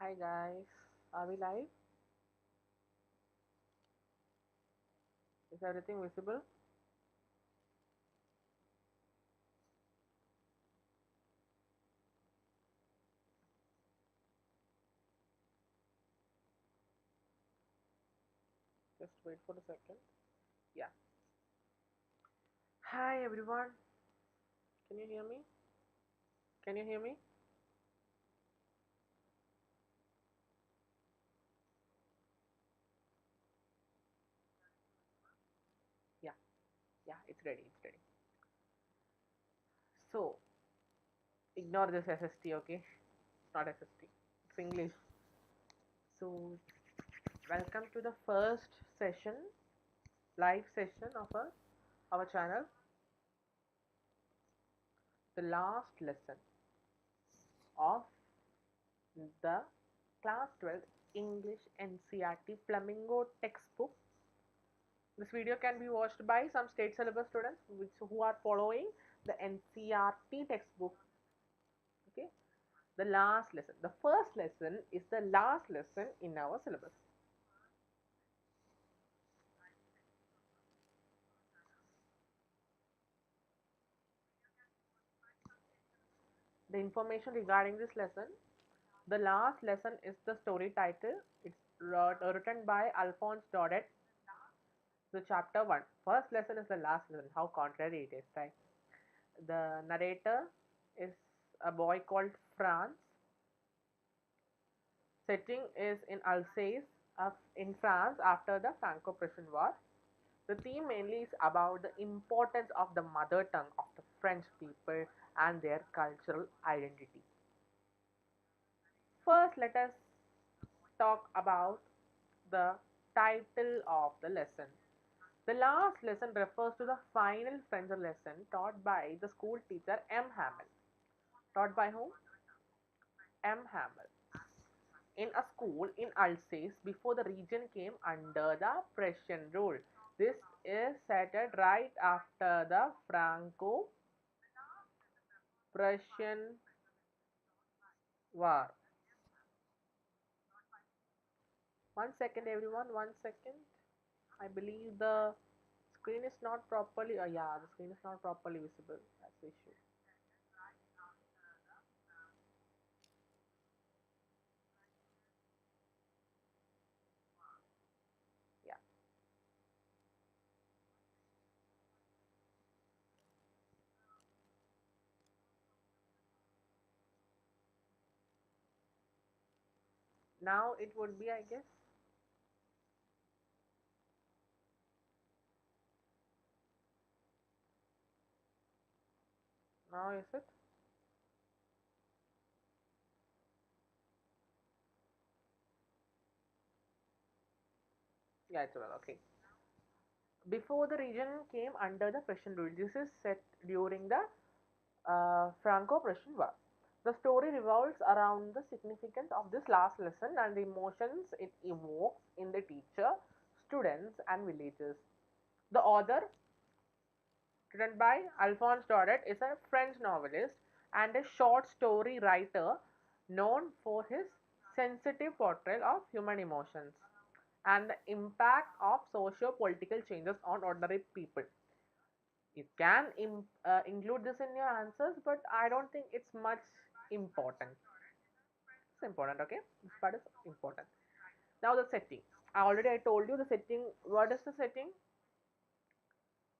Hi guys, are we live? Is everything visible? Just wait for a second. Yeah. Hi everyone, can you hear me? Can you hear me? Yeah, yeah, it's ready, it's ready. So, ignore this SST, okay? It's not SST, it's English. So, welcome to the first session, live session of our channel, the last lesson of the class 12 English NCERT Flamingo textbook. This video can be watched by some state syllabus students who are following the NCERT textbook. Okay, the last lesson. The first lesson is the last lesson in our syllabus. The information regarding this lesson. The last lesson is the story title. It's written by Alphonse Daudet. The chapter 1. First lesson is the last lesson. How contrary it is, right? The narrator is a boy called Franz. Setting is in Alsace in France after the Franco-Prussian War. The theme mainly is about the importance of the mother tongue of the French people and their cultural identity. First, let us talk about the title of the lesson. The last lesson refers to the final French lesson taught by the school teacher M. Hamel. Taught by whom? M. Hamel. In a school in Alsace before the region came under the Prussian rule. This is set right after the Franco-Prussian War. One second, everyone. One second. I believe the screen is not properly. Yeah, the screen is not properly visible. That's the issue. Yeah. Now it would be, I guess. Now is it? Yeah, it's well. Okay. Before the region came under the Prussian rule, this is set during the Franco-Prussian War. The story revolves around the significance of this last lesson and the emotions it evokes in the teacher, students, and villagers. The author, written by Alphonse Daudet, is a French novelist and a short story writer known for his sensitive portrayal of human emotions and the impact of socio-political changes on ordinary people. You can include this in your answers, but I don't think it's much important. It's important, okay? This part is important. Now the setting. I told you the setting. What is the setting?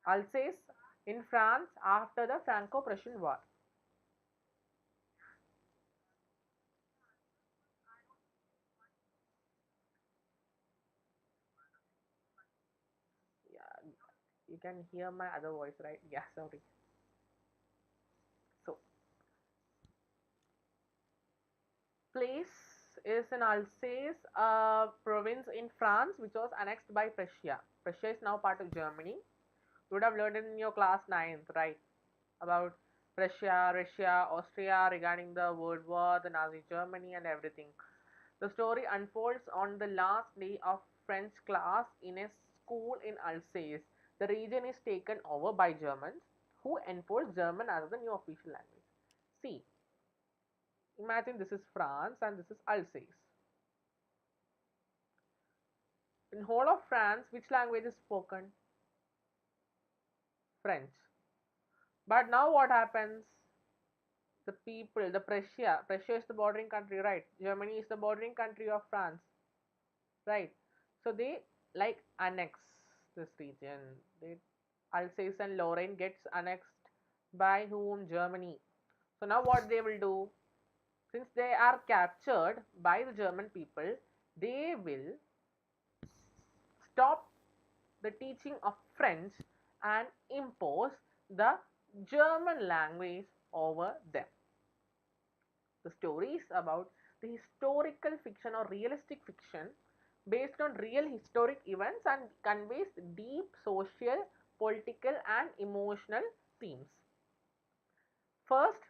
Alsace in France after the Franco-Prussian War. Yeah, you can hear my other voice, right? Yeah, sorry. So, place is in Alsace, a province in France, which was annexed by Prussia. Prussia is now part of Germany. You would have learned in your class 9th, right? About Russia, Austria regarding the World War, the Nazi Germany, and everything. The story unfolds on the last day of French class in a school in Alsace. The region is taken over by Germans who enforce German as the new official language. See, imagine this is France and this is Alsace. In whole of France, which language is spoken? French. But now what happens? The people, the Prussia is the bordering country, right? Germany is the bordering country of France, right? So they like annex this region. They Alsace and Lorraine gets annexed by whom? Germany. So now what they will do? Since they are captured by the German people, they will stop the teaching of French and impose the German language over them. The story is about the historical fiction or realistic fiction based on real historic events and conveys deep social, political, and emotional themes. First,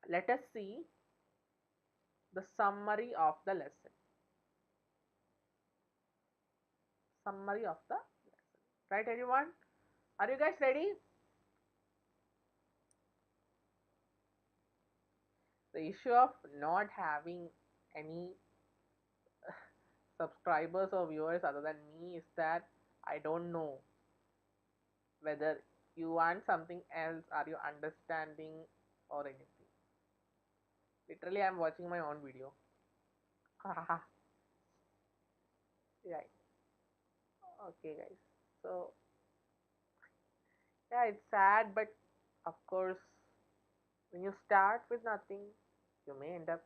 let us see the summary of the lesson. Summary of the lesson. Right, everyone? Are you guys ready? The issue of not having any subscribers or viewers other than me is that I don't know whether you want something else, are you understanding or anything. Literally, I'm watching my own video. Right. Okay, guys. So, yeah, it's sad, but of course, when you start with nothing, you may end up,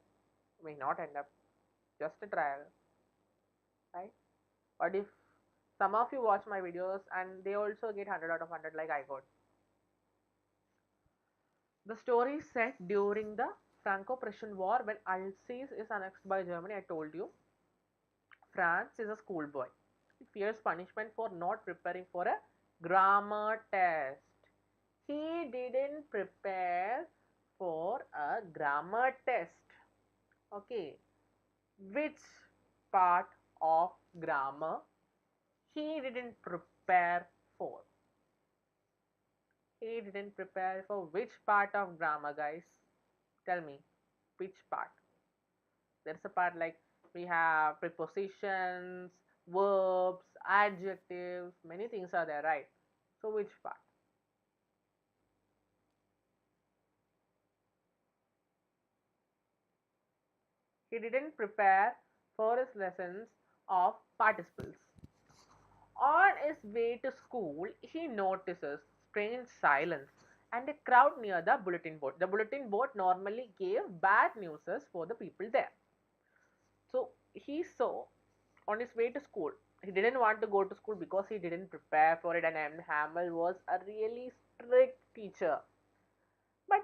may not end up, just a trial, right? But if some of you watch my videos and they also get 100 out of 100 like I got. The story is set during the Franco-Prussian War when Alsace is annexed by Germany. I told you. France is a schoolboy. He fears punishment for not preparing for a grammar test. He didn't prepare for a grammar test. Okay. Which part of grammar he didn't prepare for? He didn't prepare for which part of grammar, guys? Tell me, which part? There's a part like we have prepositions, verbs, adjectives, many things are there, right? So, which part? He didn't prepare for his lessons of participles. On his way to school, he notices strange silence and a crowd near the bulletin board. The bulletin board normally gave bad news for the people there. So he saw on his way to school. He didn't want to go to school because he didn't prepare for it, and M. Hamel was a really strict teacher. But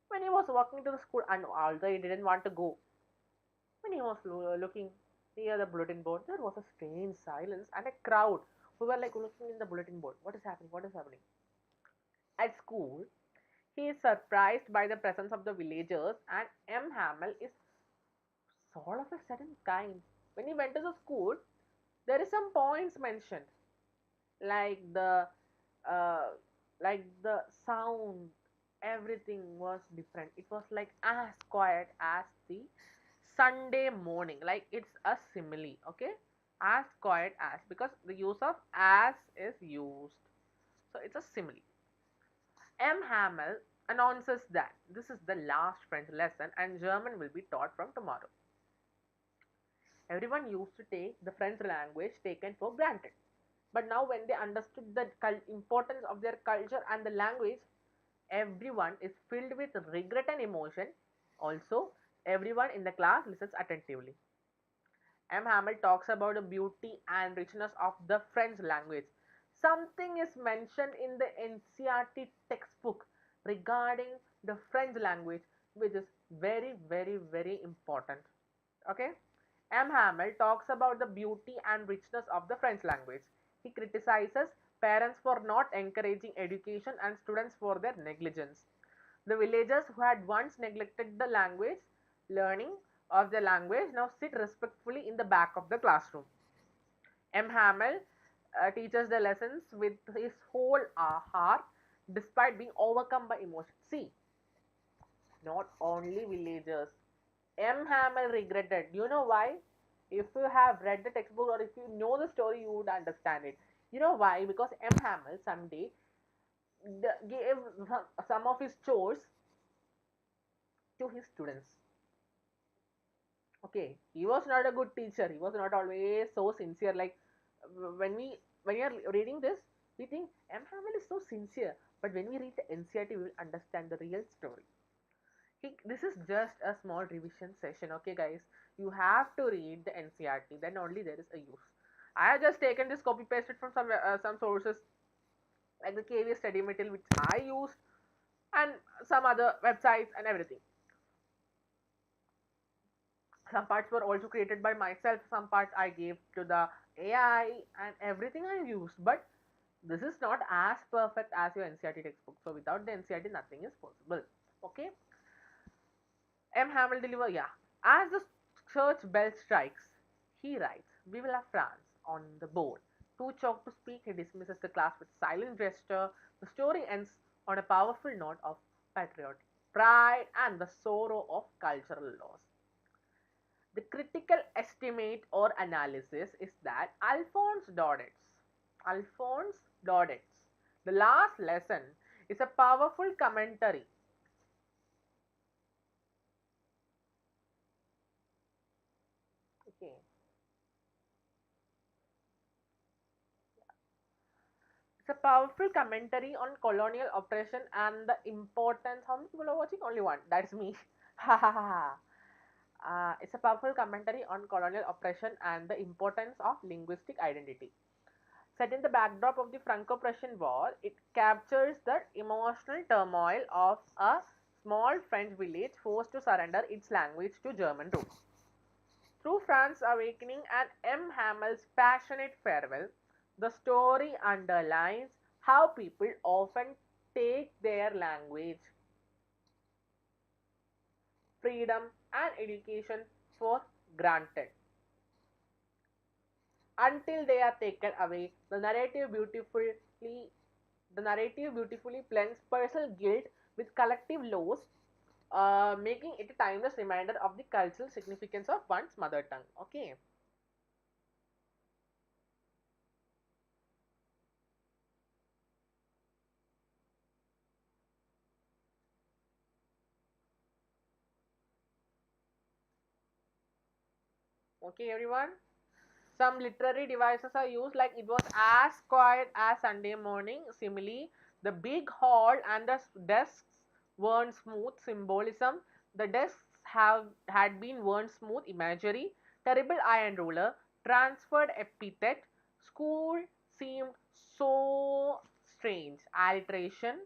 when he was walking to the school, and although he didn't want to go, when he was looking near the bulletin board, there was a strange silence and a crowd who were like looking in the bulletin board. What is happening? What is happening? At school, he is surprised by the presence of the villagers, and M. Hamel is sort of a sudden kind. When he went to the school, there is some points mentioned, like the uh, sound, everything was different. It was like as quiet as the Sunday morning, like it's a simile. Okay, as quiet as, because the use of as is used, so it's a simile. M. Hamel announces that this is the last French lesson and German will be taught from tomorrow. Everyone used to take the French language taken for granted. But now, when they understood the importance of their culture and the language, everyone is filled with regret and emotion. Also, everyone in the class listens attentively. M. Hamel talks about the beauty and richness of the French language. Something is mentioned in the NCERT textbook regarding the French language, which is very, very, very important. Okay? M. Hamel talks about the beauty and richness of the French language. He criticizes parents for not encouraging education and students for their negligence. The villagers who had once neglected the language, learning of the language, now sit respectfully in the back of the classroom. M. Hamel teaches the lessons with his whole heart despite being overcome by emotion. See, not only villagers. M. Hamel regretted. Do you know why? If you have read the textbook or if you know the story, you would understand it. You know why? Because M. Hamel someday gave some of his chores to his students. Okay, he was not a good teacher. He was not always so sincere. Like when we when you are reading this, we think M. Hamel is so sincere. But when we read the NCRT, we will understand the real story. This is just a small revision session, okay, guys? You have to read the NCRT, then only there is a use. I have just taken this copy pasted from some sources like the KVS study material which I used and some other websites and everything. Some parts were also created by myself, some parts I gave to the AI and everything I used, but this is not as perfect as your NCRT textbook. So without the NCRT, nothing is possible. Okay. M. Hamel deliver, yeah. As the church bell strikes, he writes, "We will have France" on the board. Too choked to speak, he dismisses the class with silent gesture. The story ends on a powerful note of patriotic pride and the sorrow of cultural loss. The critical estimate or analysis is that Alphonse Daudet's The Last Lesson is a powerful commentary. Okay. It's a powerful commentary on colonial oppression and the importance. How many people are watching? Only one. That's me. Ha ha ha. It's a powerful commentary on colonial oppression and the importance of linguistic identity. Set in the backdrop of the Franco-Prussian War, it captures the emotional turmoil of a small French village forced to surrender its language to German rule. Through France's awakening and M. Hamel's passionate farewell, the story underlines how people often take their language, freedom, and education for granted until they are taken away. The narrative beautifully blends personal guilt with collective loss, making it a timeless reminder of the cultural significance of one's mother tongue. Okay. Okay, everyone. Some literary devices are used, like it was as quiet as Sunday morning. Simile, the big hall and the desks weren't smooth. Symbolism, the desks have had been worn smooth. Imagery, terrible iron ruler. Transferred epithet, school seemed so strange. Alliteration,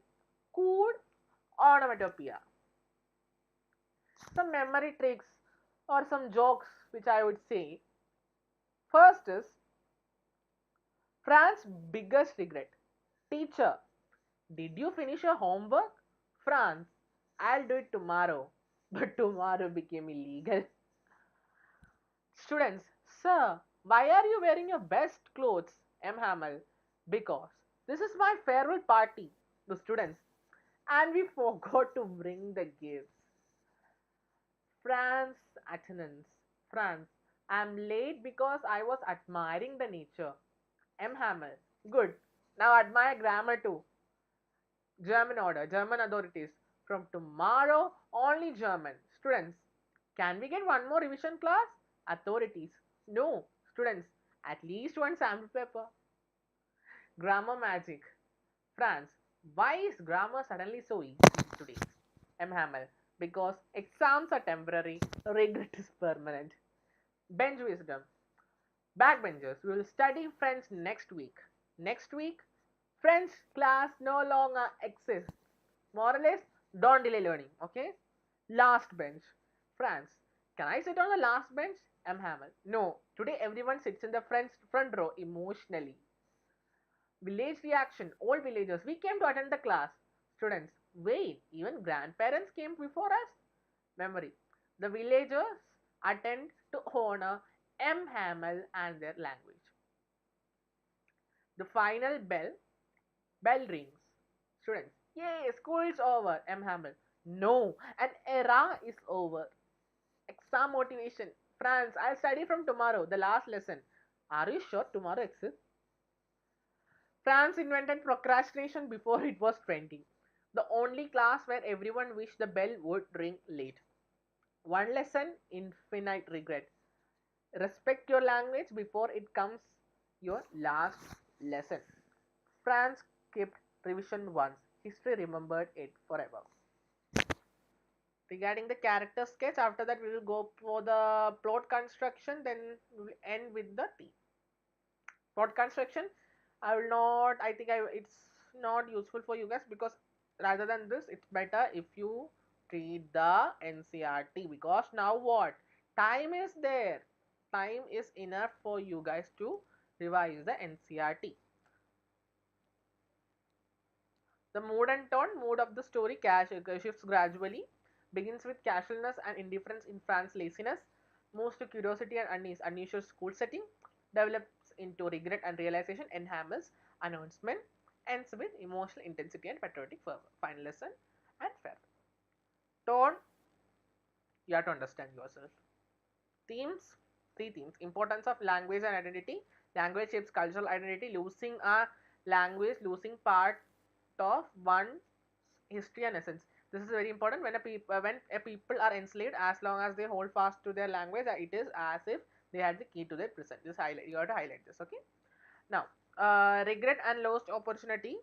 cool. Onomatopoeia. Some memory tricks or some jokes which I would say. First is Fran's biggest regret. Teacher, did you finish your homework? France, I'll do it tomorrow. But tomorrow became illegal. Students, sir, why are you wearing your best clothes? M. Hamel, because this is my farewell party. The students, and we forgot to bring the gifts. France attendance. France, I'm late because I was admiring the nature. M. Hamel, good. Now admire grammar too. German order, German authorities. From tomorrow, only German. Students, can we get one more revision class? Authorities, no. Students, at least one sample paper. Grammar magic. France, why is grammar suddenly so easy today? M. Hamel, because exams are temporary, regret is permanent. Bench wisdom. Backbenchers, we will study French next week. Next week, French class no longer exists. Moral is, don't delay learning. Okay? Last bench. France. Can I sit on the last bench? M. Hamel. No. Today everyone sits in the front row emotionally. Village reaction. All villagers. We came to attend the class. Students. Wait. Even grandparents came before us? Memory. The villagers attend to honor M. Hamel and their language. The final bell. Bell rings. Students. Yay, school is over. M. Hamel. No, an era is over. Exam motivation. France, I'll study from tomorrow. The last lesson. Are you sure tomorrow exists? France invented procrastination before it was trending. The only class where everyone wished the bell would ring late. One lesson, infinite regret. Respect your language before it comes your last lesson. France skipped revision once. History remembered it forever. Regarding the character sketch, after that we will go for the plot construction, then we will end with the tea. Plot construction, I will not, I think it's not useful for you guys, because rather than this, it's better if you read the NCRT, because now what? Time is there. Time is enough for you guys to revise the NCRT. The mood and tone, mood of the story shifts gradually, begins with casualness and indifference in France's laziness, moves to curiosity and unusual school setting, develops into regret and realization in Hamel's announcement, ends with emotional intensity and patriotic fervor. Final lesson and farewell. Tone, you have to understand yourself. Themes, three themes. Importance of language and identity. Language shapes cultural identity. Losing a language, losing part of one's history and essence. This is very important. When a people are enslaved, as long as they hold fast to their language, it is as if they had the key to their present. This highlight, you have to highlight this. Okay. Now, regret and lost opportunity.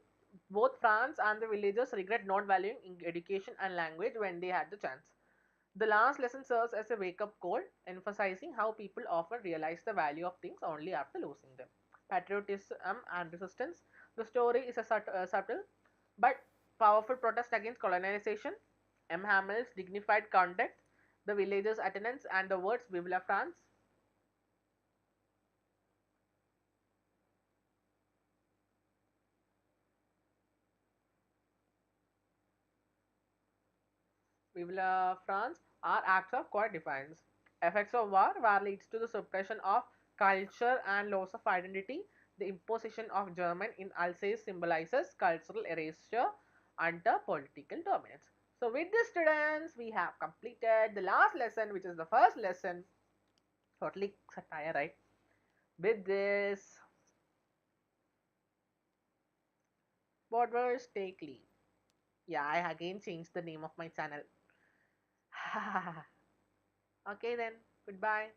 Both France and the villagers regret not valuing education and language when they had the chance. The last lesson serves as a wake-up call, emphasizing how people often realize the value of things only after losing them. Patriotism and resistance. The story is a subtle but powerful protest against colonization. M. Hamel's dignified conduct, the villagers' attendance, and the words "Vive la France." Vive la France are acts of quiet defiance. Effects of war. War leads to the suppression of culture and loss of identity. The imposition of German in Alsace symbolizes cultural erasure under political dominance. So with this, students, we have completed the last lesson, which is the first lesson. Totally satire, right? With this, Borders take leave. Yeah, I again changed the name of my channel. Okay then, goodbye.